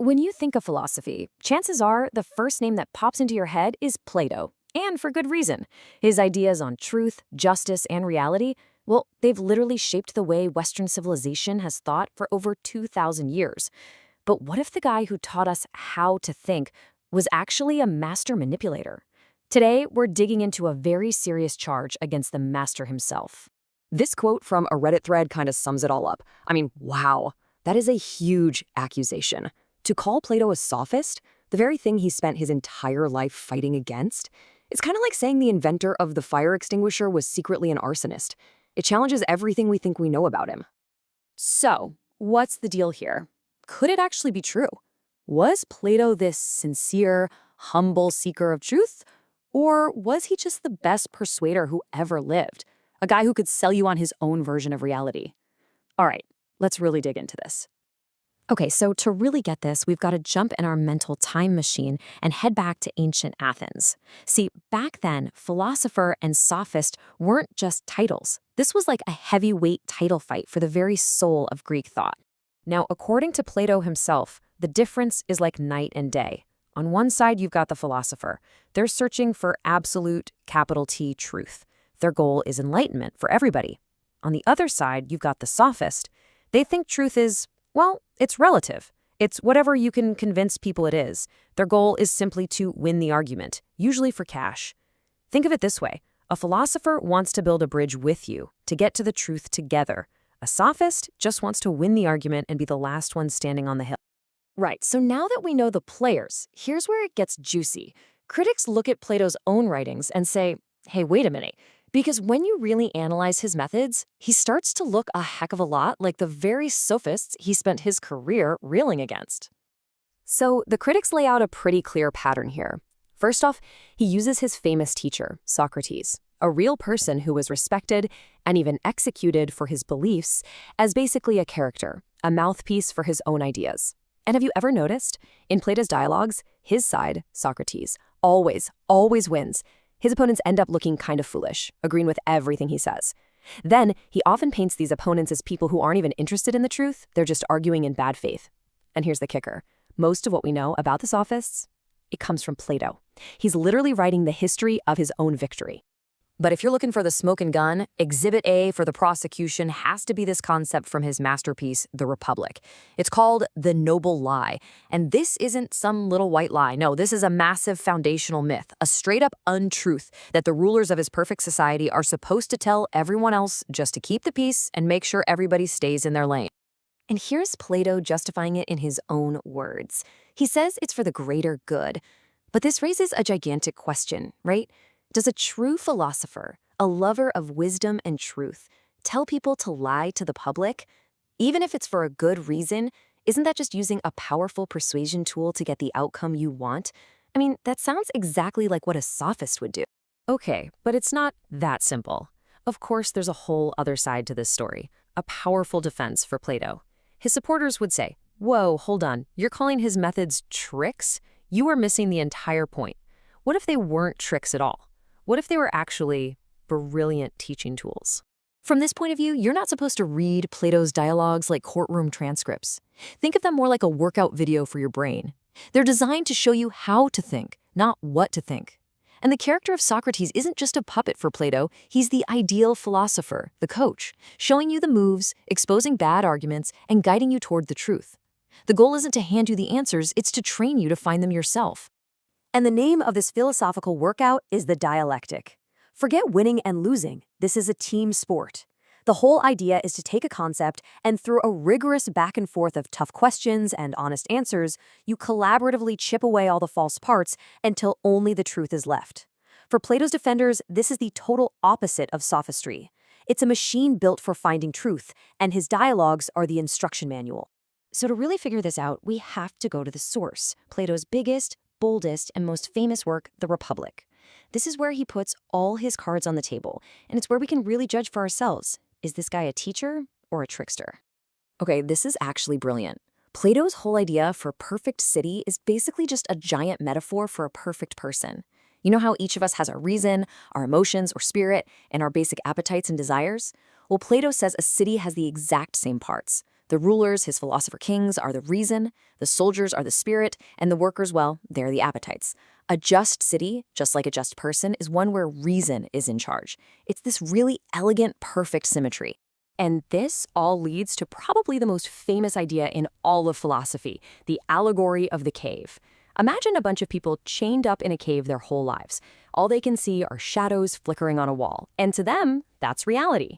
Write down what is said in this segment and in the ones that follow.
When you think of philosophy, chances are the first name that pops into your head is Plato, and for good reason. His ideas on truth, justice, and reality, well, they've literally shaped the way Western civilization has thought for over 2,000 years. But what if the guy who taught us how to think was actually a master manipulator? Today, we're digging into a very serious charge against the master himself. This quote from a Reddit thread kind of sums it all up. I mean, wow, that is a huge accusation. To call Plato a sophist, the very thing he spent his entire life fighting against, it's kind of like saying the inventor of the fire extinguisher was secretly an arsonist. It challenges everything we think we know about him. So, what's the deal here? Could it actually be true? Was Plato this sincere, humble seeker of truth? Or was he just the best persuader who ever lived? A guy who could sell you on his own version of reality? All right, let's really dig into this. Okay, so to really get this, we've got to jump in our mental time machine and head back to ancient Athens. See, back then, philosopher and sophist weren't just titles. This was like a heavyweight title fight for the very soul of Greek thought. Now, according to Plato himself, the difference is like night and day. On one side, you've got the philosopher. They're searching for absolute, capital T, truth. Their goal is enlightenment for everybody. On the other side, you've got the sophist. They think truth is, well, it's relative. It's whatever you can convince people it is. Their goal is simply to win the argument, usually for cash. Think of it this way. A philosopher wants to build a bridge with you, to get to the truth together. A sophist just wants to win the argument and be the last one standing on the hill. Right, so now that we know the players, here's where it gets juicy. Critics look at Plato's own writings and say, hey, wait a minute. Because when you really analyze his methods, he starts to look a heck of a lot like the very sophists he spent his career railing against. So the critics lay out a pretty clear pattern here. First off, he uses his famous teacher, Socrates, a real person who was respected and even executed for his beliefs, as basically a character, a mouthpiece for his own ideas. And have you ever noticed, in Plato's dialogues, his side, Socrates, always wins. His opponents end up looking kind of foolish, agreeing with everything he says. Then, he often paints these opponents as people who aren't even interested in the truth, they're just arguing in bad faith. And here's the kicker. Most of what we know about the sophists, it comes from Plato. He's literally writing the history of his own victory. But if you're looking for the smoke and gun, Exhibit A for the prosecution has to be this concept from his masterpiece, The Republic. It's called The Noble Lie. And this isn't some little white lie. No, this is a massive foundational myth, a straight-up untruth that the rulers of his perfect society are supposed to tell everyone else just to keep the peace and make sure everybody stays in their lane. And here's Plato justifying it in his own words. He says it's for the greater good. But this raises a gigantic question, right? Does a true philosopher, a lover of wisdom and truth, tell people to lie to the public? Even if it's for a good reason, isn't that just using a powerful persuasion tool to get the outcome you want? I mean, that sounds exactly like what a sophist would do. Okay, but it's not that simple. Of course, there's a whole other side to this story, a powerful defense for Plato. His supporters would say, whoa, hold on, you're calling his methods tricks? You are missing the entire point. What if they weren't tricks at all? What if they were actually brilliant teaching tools? From this point of view, you're not supposed to read Plato's dialogues like courtroom transcripts. Think of them more like a workout video for your brain. They're designed to show you how to think, not what to think. And the character of Socrates isn't just a puppet for Plato, he's the ideal philosopher, the coach, showing you the moves, exposing bad arguments, and guiding you toward the truth. The goal isn't to hand you the answers, it's to train you to find them yourself. And the name of this philosophical workout is the dialectic. Forget winning and losing. This is a team sport. The whole idea is to take a concept and through a rigorous back and forth of tough questions and honest answers, you collaboratively chip away all the false parts until only the truth is left. For Plato's defenders, this is the total opposite of sophistry. It's a machine built for finding truth, and his dialogues are the instruction manual. So to really figure this out, we have to go to the source, Plato's biggest, boldest, and most famous work, The Republic. This is where he puts all his cards on the table, and it's where we can really judge for ourselves. Is this guy a teacher or a trickster? Okay, this is actually brilliant. Plato's whole idea for perfect city is basically just a giant metaphor for a perfect person. You know how each of us has our reason, our emotions or spirit, and our basic appetites and desires? Well, Plato says a city has the exact same parts. The rulers, his philosopher kings, are the reason, the soldiers are the spirit, and the workers, well, they're the appetites. A just city, just like a just person, is one where reason is in charge. It's this really elegant, perfect symmetry. And this all leads to probably the most famous idea in all of philosophy, the allegory of the cave. Imagine a bunch of people chained up in a cave their whole lives. All they can see are shadows flickering on a wall, and to them, that's reality.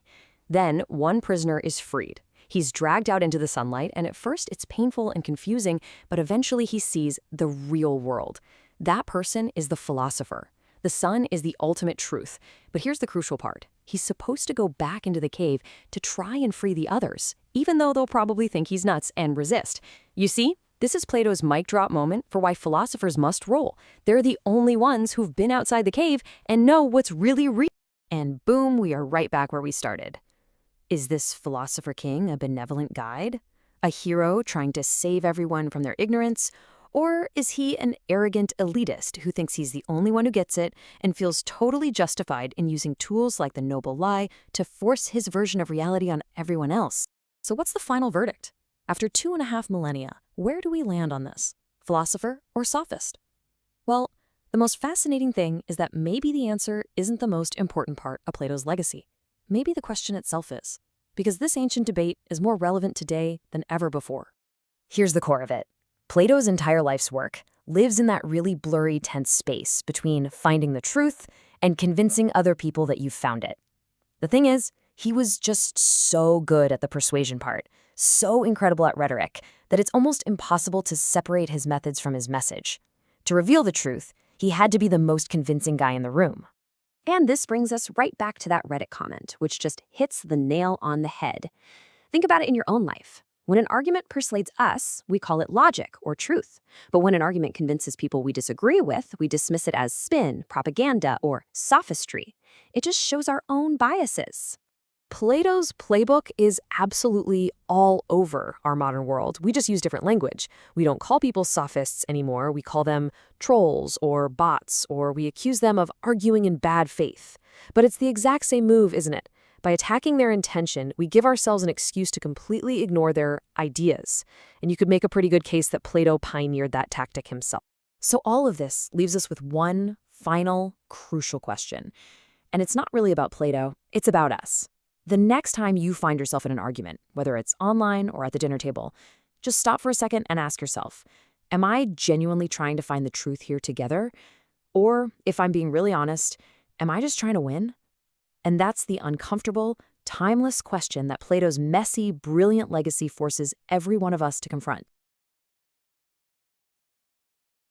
Then one prisoner is freed. He's dragged out into the sunlight, and at first it's painful and confusing, but eventually he sees the real world. That person is the philosopher. The sun is the ultimate truth. But here's the crucial part. He's supposed to go back into the cave to try and free the others, even though they'll probably think he's nuts and resist. You see, this is Plato's mic drop moment for why philosophers must roll. They're the only ones who've been outside the cave and know what's really real. And boom, we are right back where we started. Is this philosopher king a benevolent guide? A hero trying to save everyone from their ignorance? Or is he an arrogant elitist who thinks he's the only one who gets it and feels totally justified in using tools like the noble lie to force his version of reality on everyone else? So what's the final verdict? After 2.5 millennia, where do we land on this? Philosopher or sophist? Well, the most fascinating thing is that maybe the answer isn't the most important part of Plato's legacy. Maybe the question itself is, because this ancient debate is more relevant today than ever before. Here's the core of it. Plato's entire life's work lives in that really blurry, tense space between finding the truth and convincing other people that you've found it. The thing is, he was just so good at the persuasion part, so incredible at rhetoric, that it's almost impossible to separate his methods from his message. To reveal the truth, he had to be the most convincing guy in the room. And this brings us right back to that Reddit comment, which just hits the nail on the head. Think about it in your own life. When an argument persuades us, we call it logic or truth. But when an argument convinces people we disagree with, we dismiss it as spin, propaganda, or sophistry. It just shows our own biases. Plato's playbook is absolutely all over our modern world. We just use different language. We don't call people sophists anymore. We call them trolls or bots, or we accuse them of arguing in bad faith. But it's the exact same move, isn't it? By attacking their intention, we give ourselves an excuse to completely ignore their ideas. And you could make a pretty good case that Plato pioneered that tactic himself. So all of this leaves us with one final, crucial question. And it's not really about Plato, it's about us. The next time you find yourself in an argument, whether it's online or at the dinner table, just stop for a second and ask yourself, am I genuinely trying to find the truth here together? Or, if I'm being really honest, am I just trying to win? And that's the uncomfortable, timeless question that Plato's messy, brilliant legacy forces every one of us to confront.